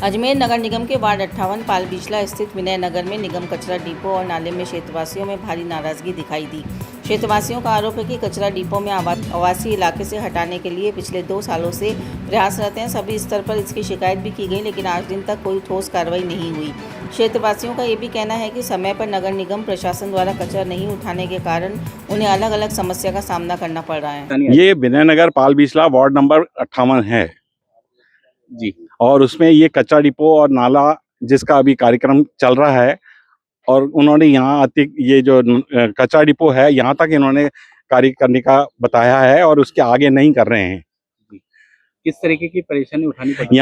अजमेर नगर निगम के वार्ड 58 पालबीचला स्थित विनय नगर में निगम कचरा डिपो और नाले में क्षेत्रवासियों में भारी नाराजगी दिखाई दी। क्षेत्रवासियों का आरोप है कि कचरा डिपो में आवासीय इलाके से हटाने के लिए पिछले 2 सालों से प्रयासरत हैं। सभी स्तर पर इसकी शिकायत भी की गई, लेकिन आज दिन तक कोई ठोस कार्रवाई नहीं हुई। क्षेत्रवासियों का ये भी कहना है कि समय पर नगर निगम प्रशासन द्वारा कचरा नहीं उठाने के कारण उन्हें अलग अलग समस्या का सामना करना पड़ रहा है। ये विनय नगर पालबीचला वार्ड नंबर 58 है जी, और उसमें ये कचरा डिपो और नाला जिसका अभी कार्यक्रम चल रहा है, और उन्होंने यहाँ ये जो कचरा डिपो है यहाँ तक इन्होंने कार्य करने का बताया है और उसके आगे नहीं कर रहे हैं। किस तरीके की परेशानी उठानी पड़ती है?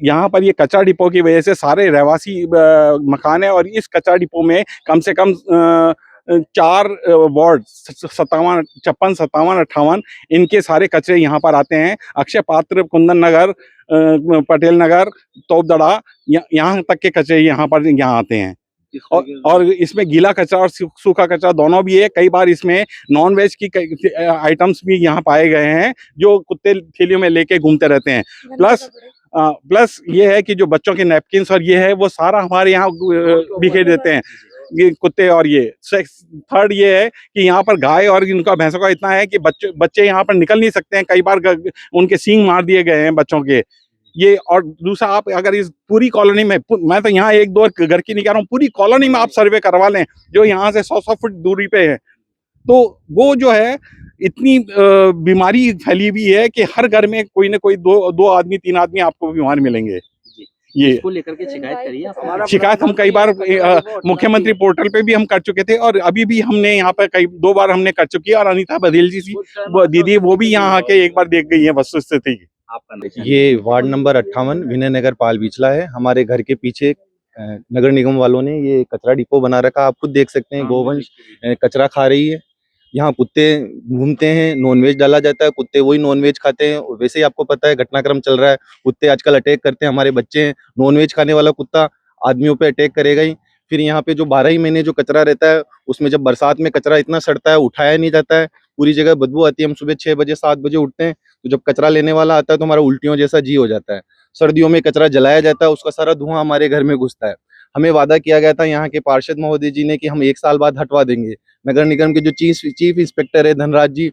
यहाँ पर ये कचरा डिपो की वजह से सारे रहवासी मकान है, और इस कचरा डिपो में कम से कम 4 वार्ड 57, 56, 57, 58 इनके सारे कचरे यहाँ पर आते हैं। अक्षय पात्र, कुंदन नगर, पटेल नगर, तोपदड़ा, यहाँ तक के कचरे यहाँ आते हैं। और इसमें गीला कचरा और सूखा कचरा दोनों भी है। कई बार इसमें नॉन वेज की आइटम्स भी यहाँ पाए गए हैं जो कुत्ते थैलियों में लेके घूमते रहते हैं। प्लस ये है कि जो बच्चों के नैपकिन्स और ये है वो सारा हमारे यहाँ बिखेर देते हैं ये कुत्ते। और ये थर्ड ये है कि यहाँ पर गाय और इनका भैंसों का इतना है कि बच्चे यहाँ पर निकल नहीं सकते हैं। कई बार उनके सींग मार दिए गए हैं बच्चों के ये। और दूसरा, आप अगर इस पूरी कॉलोनी में, मैं तो यहाँ 1-2 घर की नहीं कह रहा हूँ, पूरी कॉलोनी में आप सर्वे करवा लें जो यहाँ से 100 फुट दूरी पे है, तो वो जो है इतनी बीमारी फैली हुई है कि हर घर में कोई ना कोई 2 आदमी 3 आदमी आपको बीमार मिलेंगे। ये इसको लेकर के शिकायत करी है? शिकायत हम कई बार मुख्यमंत्री पोर्टल पे भी हम कर चुके थे, और अभी भी हमने यहाँ पर 2 बार हमने कर चुकी है। और अनीता बघेल जी दीदी वो भी यहाँ आके एक बार देख गई है वस्तुस्थिति। ये वार्ड नंबर 58 विनय नगर पालबीचला है। हमारे घर के पीछे नगर निगम वालों ने ये कचरा डिपो बना रखा। आप खुद देख सकते हैं, गोवंश कचरा खा रही है। यहाँ कुत्ते घूमते हैं, नॉनवेज डाला जाता है, कुत्ते वही नॉनवेज खाते हैं। वैसे ही आपको पता है घटनाक्रम चल रहा है, कुत्ते आजकल अटैक करते हैं। हमारे बच्चे हैं, नॉनवेज खाने वाला कुत्ता आदमियों पे अटैक करेगा ही। फिर यहाँ पे जो 12 ही महीने जो कचरा रहता है, उसमें जब बरसात में कचरा इतना सड़ता है, उठाया नहीं जाता है, पूरी जगह बदबू आती है। हम सुबह 6 बजे 7 बजे उठते हैं, तो जब कचरा लेने वाला आता है तो हमारा उल्टियों जैसा जी हो जाता है। सर्दियों में कचरा जलाया जाता है, उसका सारा धुआं हमारे घर में घुसता है। हमें वादा किया गया था यहाँ के पार्षद महोदय जी ने कि हम 1 साल बाद हटवा देंगे। नगर निगम के जो चीफ इंस्पेक्टर है धनराज जी,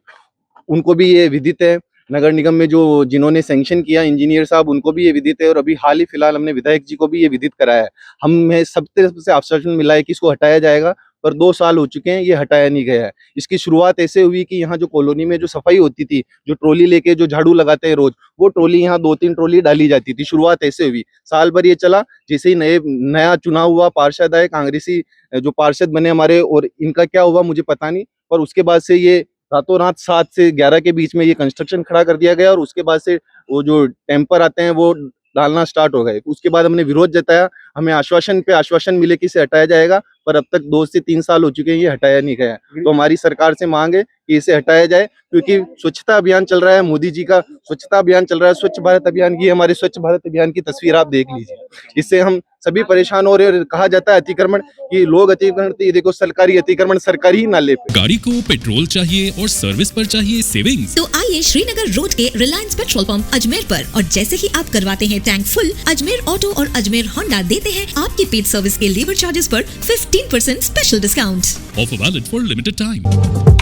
उनको भी ये विदित है। नगर निगम में जो जिन्होंने सैंक्शन किया इंजीनियर साहब, उनको भी ये विदित है। और अभी हाल ही फिलहाल हमने विधायक जी को भी ये विदित कराया है। हमें सब तरफ से आश्वासन मिला है कि इसको हटाया जाएगा, पर 2 साल हो चुके हैं, ये हटाया नहीं गया है। इसकी शुरुआत ऐसे हुई कि यहाँ जो कॉलोनी में जो सफाई होती थी, जो ट्रॉली लेके जो झाड़ू लगाते हैं रोज, वो ट्रॉली यहाँ 2-3 ट्रॉली डाली जाती थी। शुरुआत ऐसे हुई, साल भर ये चला। जैसे ही नया चुनाव हुआ, पार्षद आए, कांग्रेसी जो पार्षद बने हमारे, और इनका क्या हुआ मुझे पता नहीं, पर उसके बाद से ये रातों रात 7 से 11 के बीच में ये कंस्ट्रक्शन खड़ा कर दिया गया। और उसके बाद से वो जो टेम्पर आते हैं वो डालना स्टार्ट हो गए। उसके बाद हमने विरोध जताया, हमें आश्वासन पे आश्वासन मिले कि इसे हटाया जाएगा, पर अब तक 2 से 3 साल हो चुके हैं, ये हटाया नहीं गया। तो हमारी सरकार से मांग है कि इसे हटाया जाए, क्योंकि स्वच्छता अभियान चल रहा है, मोदी जी का स्वच्छता अभियान चल रहा है, स्वच्छ भारत अभियान की। हमारे स्वच्छ भारत अभियान की तस्वीर आप देख लीजिए, इससे हम सभी परेशान हो रहे हैं। कहा जाता है अतिक्रमण, कि लोग अतिक्रमण, ये देखो सरकारी अतिक्रमण सरकारी नाले पे। गाड़ी को पेट्रोल चाहिए और सर्विस पर चाहिए सेविंग्स, तो आइए श्रीनगर रोड के रिलायंस पेट्रोल पंप अजमेर पर, और जैसे ही आप करवाते हैं टैंक फुल, अजमेर ऑटो और अजमेर होंडा देते हैं आपके पेड सर्विस के लेबर चार्जेस पर 15% special discount. Offer valid for limited time.